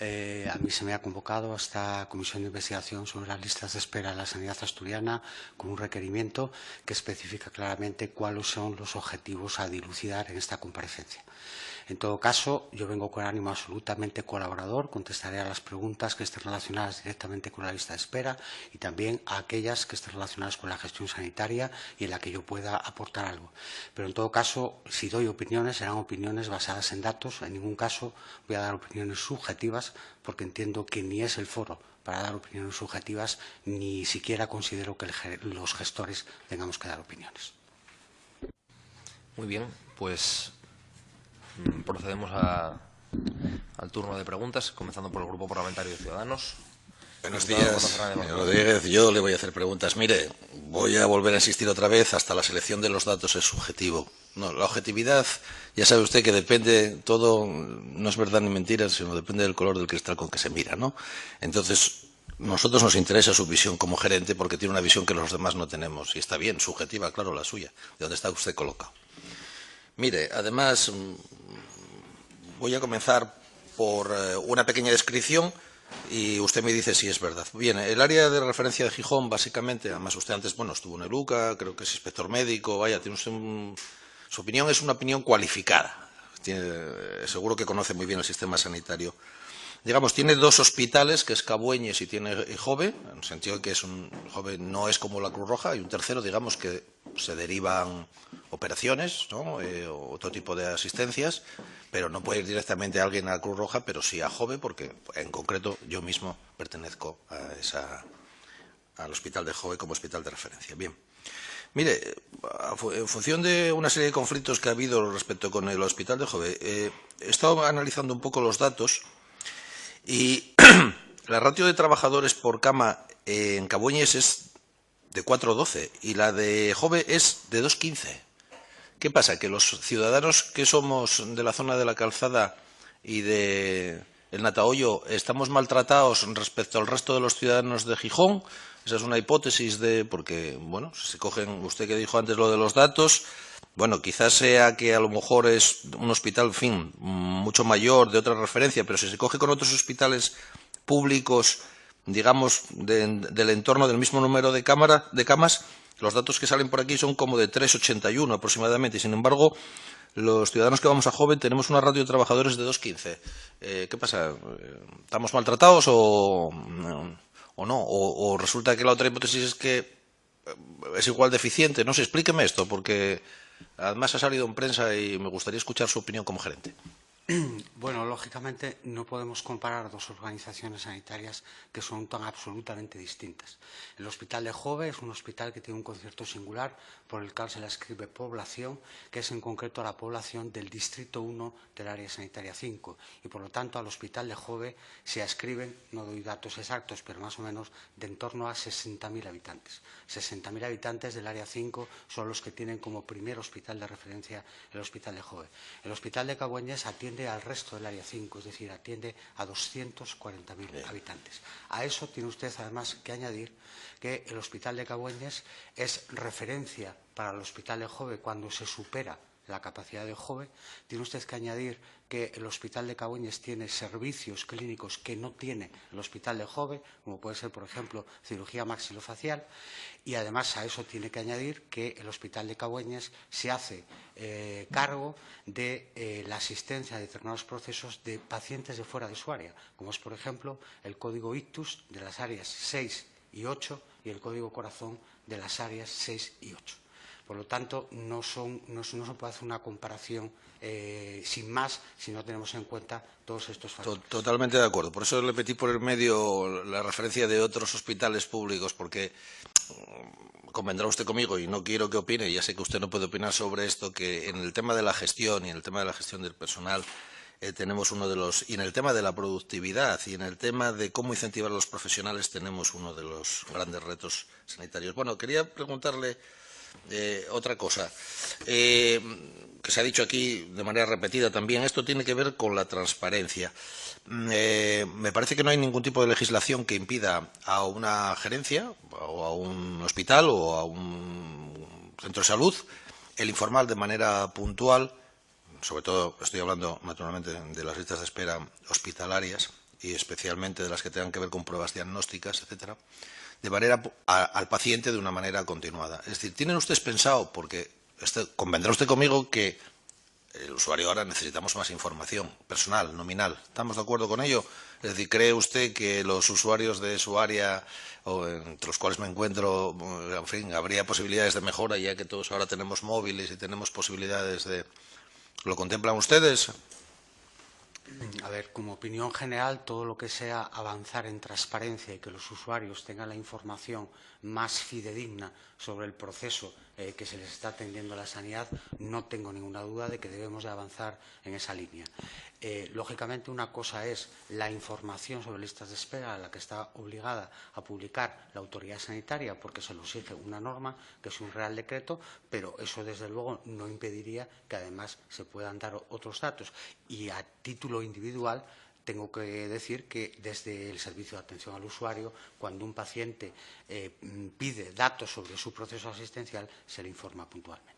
A mí se me ha convocado a esta comisión de investigación sobre las listas de espera en la sanidad asturiana con un requerimiento que especifica claramente cuáles son los objetivos a dilucidar en esta comparecencia. En todo caso, yo vengo con ánimo absolutamente colaborador, contestaré a las preguntas que estén relacionadas directamente con la lista de espera y también a aquellas que estén relacionadas con la gestión sanitaria y en la que yo pueda aportar algo. Pero en todo caso, si doy opiniones, serán opiniones basadas en datos. En ningún caso voy a dar opiniones subjetivas, porque entiendo que ni es el foro para dar opiniones subjetivas, ni siquiera considero que los gestores tengamos que dar opiniones. Muy bien, pues procedemos al turno de preguntas, comenzando por el Grupo Parlamentario de Ciudadanos. Buenos días, señor Rodríguez. Yo le voy a hacer preguntas. Mire, voy a volver a insistir otra vez, hasta la selección de los datos es subjetivo. No, la objetividad, ya sabe usted que depende, todo no es verdad ni mentira, sino depende del color del cristal con que se mira, ¿no? Entonces, nosotros nos interesa su visión como gerente porque tiene una visión que los demás no tenemos. Y está bien, subjetiva, claro, la suya, de donde está usted colocado. Mire, además, voy a comenzar por una pequeña descripción y usted me dice si es verdad. Bien, el área de referencia de Gijón, básicamente, además usted antes, bueno, estuvo en el UCA, creo que es inspector médico, vaya, tiene usted su opinión es una opinión cualificada. Seguro que conoce muy bien el sistema sanitario. Digamos, tiene dos hospitales, que es Cabueñes y tiene Jove, en el sentido de que Jove no es como la Cruz Roja, y un tercero, digamos, que se derivan operaciones, ¿no? O otro tipo de asistencias, pero no puede ir directamente a alguien a la Cruz Roja, pero sí a Jove, porque en concreto yo mismo pertenezco al hospital de Jove como hospital de referencia. Bien. Mire, en función de una serie de conflictos que ha habido respecto con el hospital de Jove, he estado analizando un poco los datos. Y la ratio de trabajadores por cama en Cabueñes es de 4,12 y la de Jove es de 2,15. ¿Qué pasa? Que los ciudadanos que somos de la zona de la Calzada y de el Natahoyo estamos maltratados respecto al resto de los ciudadanos de Gijón. Esa es una hipótesis porque, bueno, si se cogen, usted que dijo antes lo de los datos, bueno, quizás sea que a lo mejor es un hospital, en fin, mucho mayor, de otra referencia, pero si se coge con otros hospitales públicos, digamos, del entorno del mismo número de camas, los datos que salen por aquí son como de 3,81 aproximadamente. Y, sin embargo, los ciudadanos que vamos a Jove tenemos una ratio de trabajadores de 2,15. ¿Qué pasa? ¿Estamos maltratados o no? ¿O resulta que la otra hipótesis es que es igual de eficiente? No sé, explíqueme esto, porque además ha salido en prensa y me gustaría escuchar su opinión como gerente. Bueno, lógicamente no podemos comparar dos organizaciones sanitarias que son tan absolutamente distintas. El Hospital de Jove es un hospital que tiene un concepto singular por el cual se le escribe población, que es en concreto la población del Distrito 1 del Área Sanitaria 5. Y por lo tanto al Hospital de Jove se ascriben, no doy datos exactos, pero más o menos de en torno a 60.000 habitantes. 60.000 habitantes del Área 5 son los que tienen como primer hospital de referencia el Hospital de Jove. El Hospital de Cabueñes atiende al resto del Área 5, es decir, atiende a 240.000 habitantes. A eso tiene usted además que añadir que el Hospital de Cabueñes es referencia para el Hospital de Jove cuando se supera la capacidad de Jove. Tiene usted que añadir que el Hospital de Cabueñes tiene servicios clínicos que no tiene el Hospital de Jove, como puede ser, por ejemplo, cirugía maxilofacial, y además a eso tiene que añadir que el Hospital de Cabueñes se hace cargo de la asistencia a determinados procesos de pacientes de fuera de su área, como es, por ejemplo, el código ictus de las áreas 6 y 8 y el código corazón de las áreas 6 y 8. Por lo tanto, no se puede hacer una comparación sin más si no tenemos en cuenta todos estos factores. Totalmente de acuerdo. Por eso le metí por el medio la referencia de otros hospitales públicos, porque convendrá usted conmigo, y no quiero que opine, ya sé que usted no puede opinar sobre esto, que en el tema de la gestión y en el tema de la gestión del personal tenemos uno de los, y en el tema de la productividad y en el tema de cómo incentivar a los profesionales tenemos uno de los grandes retos sanitarios. Bueno, quería preguntarle otra cosa, que se ha dicho aquí de manera repetida también. Esto tiene que ver con la transparencia. Me parece que no hay ningún tipo de legislación que impida a una gerencia o a un hospital o a un centro de salud el informar de manera puntual, sobre todo estoy hablando naturalmente de las listas de espera hospitalarias, y especialmente de las que tengan que ver con pruebas diagnósticas, etcétera, de manera al paciente de una manera continuada. Es decir, ¿tienen ustedes pensado, porque convendrá usted conmigo que el usuario ahora necesitamos más información personal, nominal? ¿Estamos de acuerdo con ello? Es decir, ¿cree usted que los usuarios de su área, o entre los cuales me encuentro, en fin, habría posibilidades de mejora, ya que todos ahora tenemos móviles y tenemos posibilidades de... ¿Lo contemplan ustedes? A ver, como opinión general, todo lo que sea avanzar en transparencia y que los usuarios tengan la información más fidedigna sobre el proceso que se les está atendiendo a la sanidad, no tengo ninguna duda de que debemos de avanzar en esa línea. Lógicamente, una cosa es la información sobre listas de espera a la que está obligada a publicar la autoridad sanitaria porque se lo exige una norma, que es un real decreto, pero eso desde luego no impediría que además se puedan dar otros datos. Y a título individual tengo que decir que desde el Servicio de Atención al Usuario, cuando un paciente pide datos sobre su proceso asistencial, se le informa puntualmente.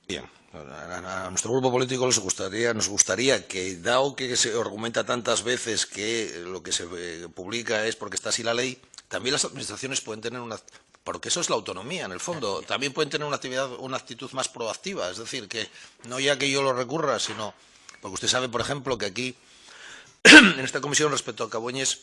Bien, a nuestro grupo político nos gustaría que, dado que se argumenta tantas veces que lo que se publica es porque está así la ley, también las administraciones pueden tener una... Porque eso es la autonomía, en el fondo. También pueden tener una actitud más proactiva, es decir, que no ya que yo lo recurra, sino... Porque usted sabe, por ejemplo, que aquí, en esta comisión respecto a Cabueñes,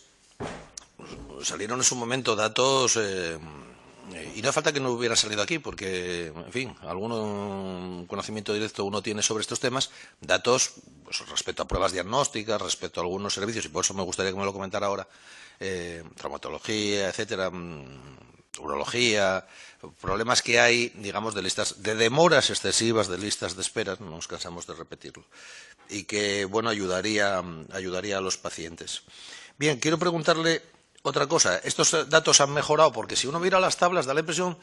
salieron en su momento datos... y no hace falta que no hubiera salido aquí, porque, en fin, algún conocimiento directo uno tiene sobre estos temas, datos pues, respecto a pruebas diagnósticas, respecto a algunos servicios, y por eso me gustaría que me lo comentara ahora, traumatología, etcétera, urología, problemas que hay, digamos, de listas, de demoras excesivas de listas de espera, no nos cansamos de repetirlo, y que, bueno, ayudaría a los pacientes. Bien, quiero preguntarle otra cosa. Estos datos han mejorado porque si uno mira las tablas da la impresión,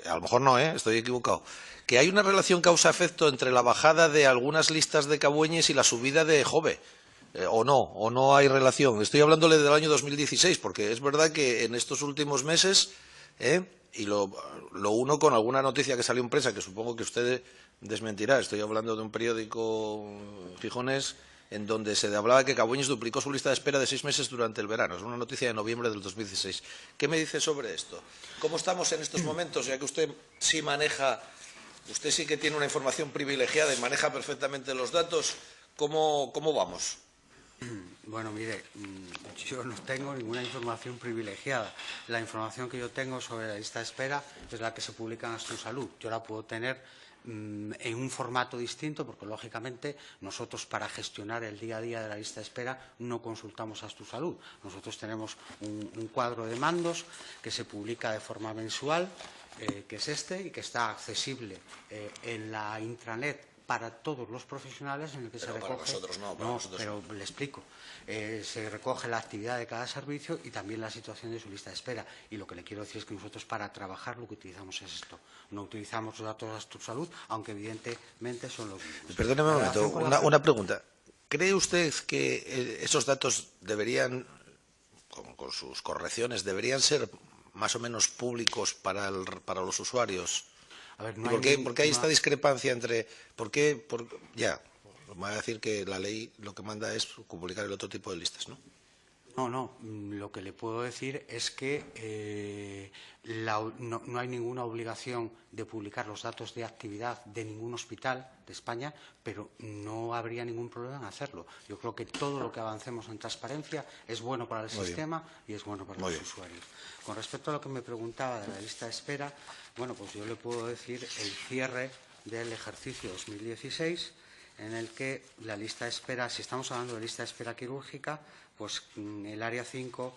a lo mejor no, estoy equivocado, que hay una relación causa-efecto entre la bajada de algunas listas de Cabueñes y la subida de Jove. O no hay relación. Estoy hablándole del año 2016, porque es verdad que en estos últimos meses, y lo uno con alguna noticia que salió en prensa, que supongo que usted desmentirá, estoy hablando de un periódico gijonés, en donde se hablaba que Cabueñes duplicó su lista de espera de 6 meses durante el verano. Es una noticia de noviembre del 2016. ¿Qué me dice sobre esto? ¿Cómo estamos en estos momentos? Ya que usted sí maneja, usted sí que tiene una información privilegiada y maneja perfectamente los datos, ¿cómo vamos? Bueno, mire, yo no tengo ninguna información privilegiada. La información que yo tengo sobre la lista de espera es la que se publica en Astrosalud. Yo la puedo tener en un formato distinto, porque lógicamente nosotros para gestionar el día a día de la lista de espera no consultamos a Astrosalud. Nosotros tenemos un cuadro de mandos que se publica de forma mensual, que es este, y que está accesible en la intranet para todos los profesionales, en el que pero se recoge... Para nosotros no, para nosotros pero no. le explico. Se recoge la actividad de cada servicio y también la situación de su lista de espera. Y lo que le quiero decir es que nosotros para trabajar lo que utilizamos es esto. No utilizamos los datos de Astrosalud, aunque evidentemente son los mismos. Perdóneme un momento, una pregunta. ¿Cree usted que esos datos deberían, con sus correcciones, deberían ser más o menos públicos para los usuarios? A ver, ¿por qué hay esta discrepancia entre... Ya, me va a decir que la ley lo que manda es publicar el otro tipo de listas, ¿no? No, lo que le puedo decir es que no hay ninguna obligación de publicar los datos de actividad de ningún hospital de España, pero no habría ningún problema en hacerlo. Yo creo que todo lo que avancemos en transparencia es bueno para el sistema y es bueno para los usuarios. Con respecto a lo que me preguntaba de la lista de espera, bueno, pues yo le puedo decir el cierre del ejercicio 2016, en el que la lista de espera, si estamos hablando de lista de espera quirúrgica, pues el área 5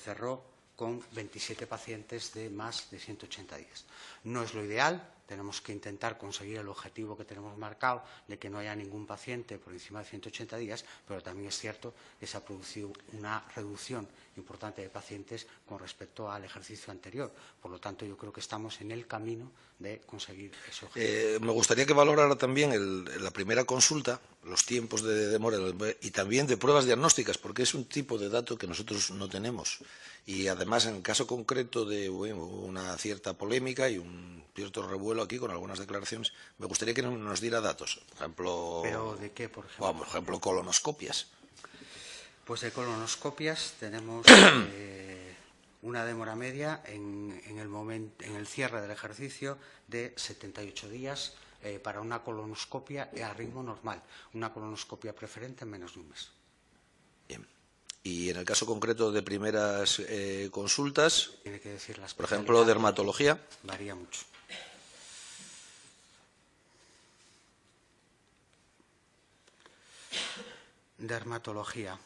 cerró con 27 pacientes de más de 180 días. No es lo ideal, tenemos que intentar conseguir el objetivo que tenemos marcado de que no haya ningún paciente por encima de 180 días, pero también es cierto que se ha producido una reducción importante de pacientes con respecto al ejercicio anterior. Por lo tanto, yo creo que estamos en el camino de conseguir ese objetivo. Me gustaría que valorara también la primera consulta, los tiempos de demora y también de pruebas diagnósticas, porque es un tipo de dato que nosotros no tenemos. Y además, en el caso concreto de una cierta polémica y un cierto revuelo aquí con algunas declaraciones, me gustaría que nos diera datos. Por ejemplo, ¿Pero de qué, por ejemplo? Por ejemplo, colonoscopias. Pues de colonoscopias tenemos una demora media en el cierre del ejercicio de 78 días para una colonoscopia a ritmo normal, una colonoscopia preferente en menos de un mes. Bien. Y en el caso concreto de primeras consultas, tiene que decir la por ejemplo, dermatología. Varía mucho. Dermatología.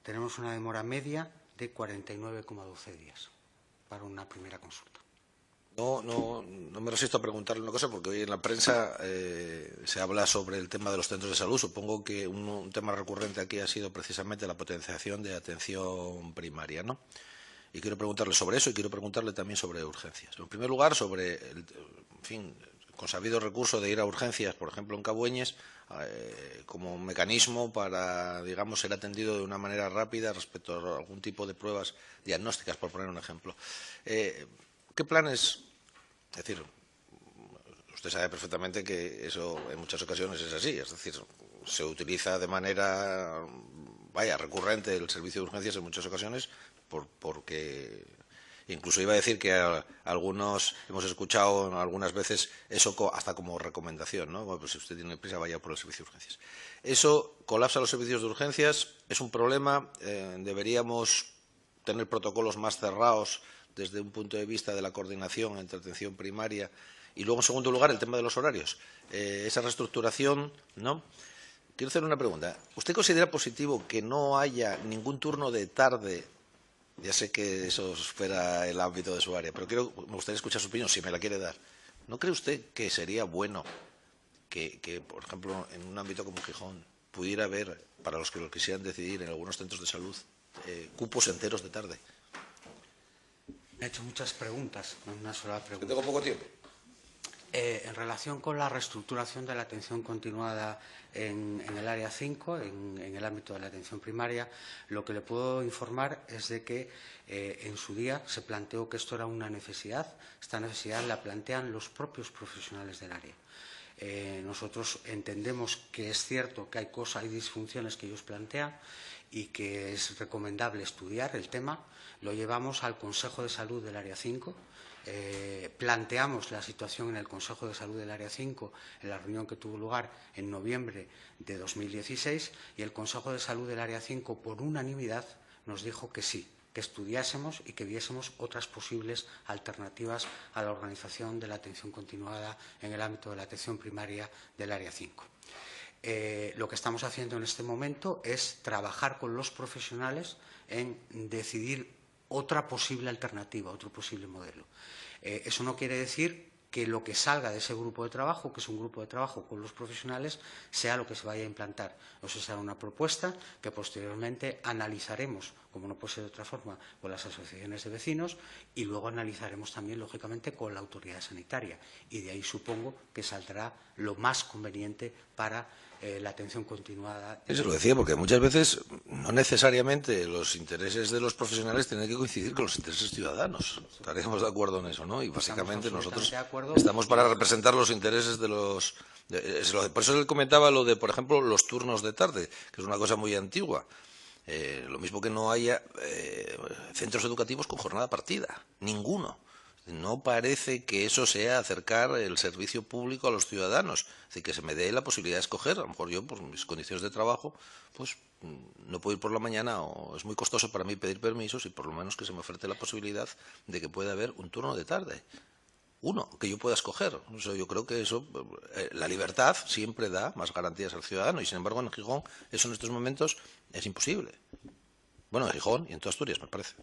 Tenemos una demora media de 49,12 días para una primera consulta. No me resisto a preguntarle una cosa, porque hoy en la prensa se habla sobre el tema de los centros de salud. Supongo que un tema recurrente aquí ha sido precisamente la potenciación de atención primaria, ¿no? Y quiero preguntarle sobre eso y quiero preguntarle también sobre urgencias. En primer lugar, sobre el consabido recurso de ir a urgencias, por ejemplo, en Cabueñes, como mecanismo para, digamos, ser atendido de una manera rápida respecto a algún tipo de pruebas diagnósticas, por poner un ejemplo. ¿Qué planes? Es decir, usted sabe perfectamente que eso en muchas ocasiones es así, es decir, se utiliza de manera, recurrente el servicio de urgencias en muchas ocasiones porque incluso iba a decir que algunos hemos escuchado algunas veces eso hasta como recomendación, ¿no? Bueno, pues si usted tiene prisa, vaya por el servicio de urgencias. Eso colapsa los servicios de urgencias, es un problema, deberíamos tener protocolos más cerrados desde un punto de vista de la coordinación entre atención primaria y luego, en segundo lugar, el tema de los horarios. Esa reestructuración, ¿no? Quiero hacer una pregunta. ¿Usted considera positivo que no haya ningún turno de tarde? Ya sé que eso fuera el ámbito de su área, pero me gustaría escuchar su opinión, si me la quiere dar. ¿No cree usted que sería bueno que, por ejemplo, en un ámbito como Gijón, pudiera haber, para los que lo quisieran decidir en algunos centros de salud, cupos enteros de tarde? Me ha hecho muchas preguntas en una sola pregunta. Tengo poco tiempo. En relación con la reestructuración de la atención continuada en el área 5, en el ámbito de la atención primaria, lo que le puedo informar es de que en su día se planteó que esto era una necesidad. Esta necesidad la plantean los propios profesionales del área. Nosotros entendemos que es cierto que hay disfunciones que ellos plantean y que es recomendable estudiar el tema. Lo llevamos al Consejo de Salud del área 5. Planteamos la situación en el Consejo de Salud del Área 5 en la reunión que tuvo lugar en noviembre de 2016 y el Consejo de Salud del Área 5 por unanimidad nos dijo que sí, que estudiásemos y que viésemos otras posibles alternativas a la organización de la atención continuada en el ámbito de la atención primaria del Área 5. Lo que estamos haciendo en este momento es trabajar con los profesionales en decidir otra posible alternativa, otro posible modelo. Eso no quiere decir que lo que salga de ese grupo de trabajo, que es un grupo de trabajo con los profesionales, sea lo que se vaya a implantar. Eso será una propuesta que posteriormente analizaremos, como no puede ser de otra forma, con las asociaciones de vecinos y luego analizaremos también, lógicamente, con la autoridad sanitaria. Y de ahí supongo que saldrá lo más conveniente para la atención continuada. Eso lo decía porque muchas veces no necesariamente los intereses de los profesionales tienen que coincidir con los intereses ciudadanos. Estaremos de acuerdo en eso, ¿no? Y básicamente nosotros estamos para representar los intereses de los... Por eso él comentaba lo de, por ejemplo, los turnos de tarde, que es una cosa muy antigua. Lo mismo que no haya centros educativos con jornada partida. Ninguno. No parece que eso sea acercar el servicio público a los ciudadanos. Es decir, que se me dé la posibilidad de escoger. A lo mejor yo, por mis condiciones de trabajo, pues no puedo ir por la mañana o es muy costoso para mí pedir permisos y por lo menos que se me ofrece la posibilidad de que pueda haber un turno de tarde. Uno, que yo pueda escoger. Yo creo que eso, la libertad siempre da más garantías al ciudadano y sin embargo en Gijón eso en estos momentos es imposible. Bueno, en Gijón y en toda Asturias, me parece.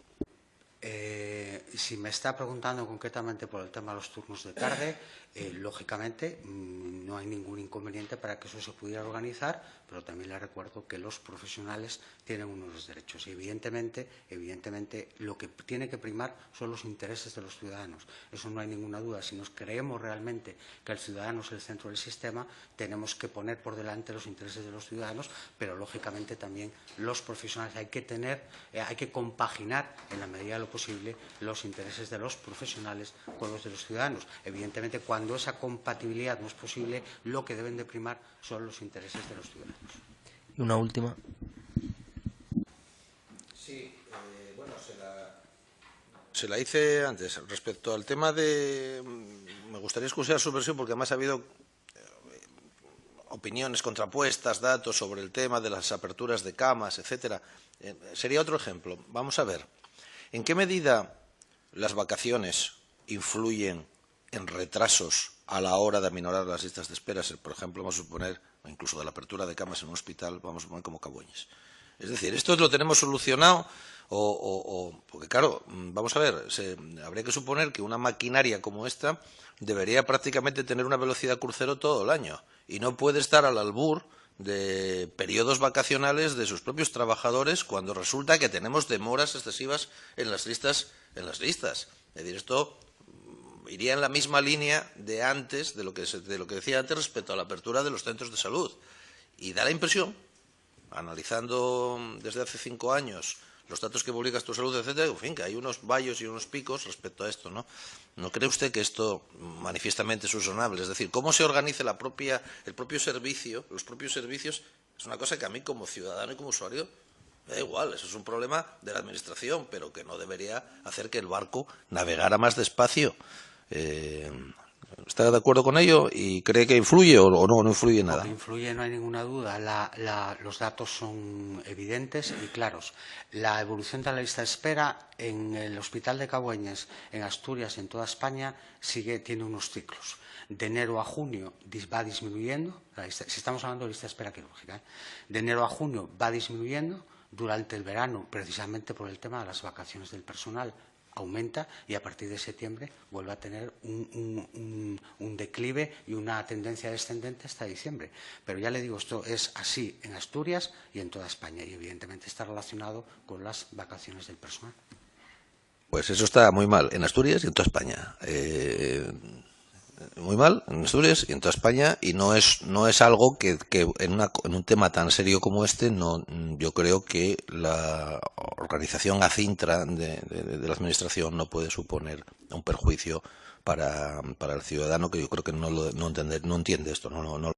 Si me está preguntando concretamente por el tema de los turnos de tarde, lógicamente no hay ningún inconveniente para que eso se pudiera organizar, pero también le recuerdo que los profesionales tienen unos derechos y evidentemente lo que tiene que primar son los intereses de los ciudadanos. Eso no hay ninguna duda. Si nos creemos realmente que el ciudadano es el centro del sistema, tenemos que poner por delante los intereses de los ciudadanos, pero lógicamente también los profesionales hay que compaginar en la medida de lo lo posible los intereses de los profesionales con los de los ciudadanos. Evidentemente, cuando esa compatibilidad no es posible, lo que deben de primar son los intereses de los ciudadanos. Y una última. Sí, bueno, se la hice antes. Respecto al tema de... Me gustaría escuchar su versión porque además ha habido opiniones contrapuestas, datos sobre el tema de las aperturas de camas, etcétera. Sería otro ejemplo. Vamos a ver, ¿en qué medida las vacaciones influyen en retrasos a la hora de aminorar las listas de espera? Por ejemplo, vamos a suponer, incluso de la apertura de camas en un hospital, vamos a suponer como Cabueñes. Es decir, ¿esto lo tenemos solucionado? Porque claro, vamos a ver, habría que suponer que una maquinaria como esta debería prácticamente tener una velocidad crucero todo el año y no puede estar al albur de periodos vacacionales de sus propios trabajadores cuando resulta que tenemos demoras excesivas en las listas. Es decir, esto iría en la misma línea de antes, de lo que decía antes respecto a la apertura de los centros de salud. Y da la impresión, analizando desde hace 5 años los datos que publicas tu salud, etcétera, en fin, que hay unos vallos y unos picos respecto a esto, ¿no? ¿No cree usted que esto manifiestamente es razonable? Es decir, cómo se organiza el propio servicio, los propios servicios, es una cosa que a mí como ciudadano y como usuario me da igual, eso es un problema de la administración, pero que no debería hacer que el barco navegara más despacio. ¿Está de acuerdo con ello y cree que influye o no influye nada? No, influye, no hay ninguna duda. Los datos son evidentes y claros. La evolución de la lista de espera en el Hospital de Cabueñes, en Asturias y en toda España tiene unos ciclos. De enero a junio va disminuyendo, si estamos hablando de lista de espera quirúrgica, de enero a junio va disminuyendo, durante el verano, precisamente por el tema de las vacaciones del personal, aumenta y a partir de septiembre vuelve a tener un declive y una tendencia descendente hasta diciembre. Pero ya le digo, esto es así en Asturias y en toda España y evidentemente está relacionado con las vacaciones del personal. Pues eso está muy mal en Asturias y en toda España. Muy mal en Asturias y en toda España, y no es algo que en un tema tan serio como este, yo creo que la organización acintra de la administración no puede suponer un perjuicio para el ciudadano, que yo creo que no entiende esto, no